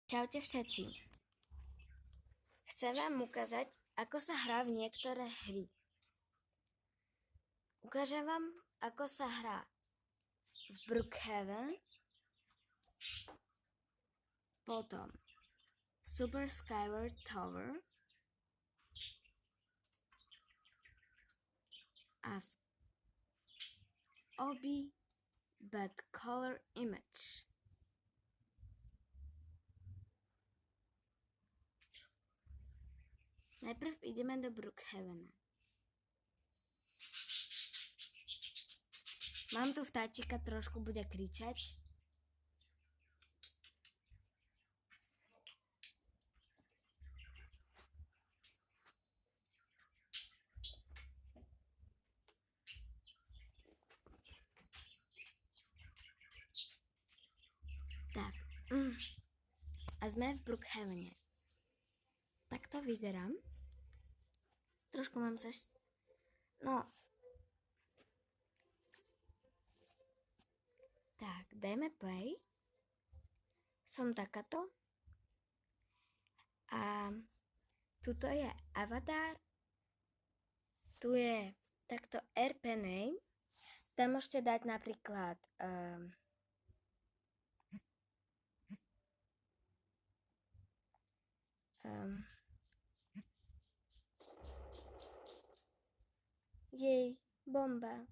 Čaute všetci. Chcem vám ukázať, ako sa hrá v niektoré hry. Ukážem vám, ako sa hrá v Brookhaven, potom Super Skyward Tower a v Obi Bad Color Image. Najprv ideme do Brookhavena. Mám tu vtáčika, trošku bude kričať. Tak. A sme v Brookhavene. Tak to vyzerám. Trošku mám sa... No. Tak, dajme play. Som takáto. A tuto je avatar. Tu je takto RP name. Tam môžete dať napríklad... jej, bomba.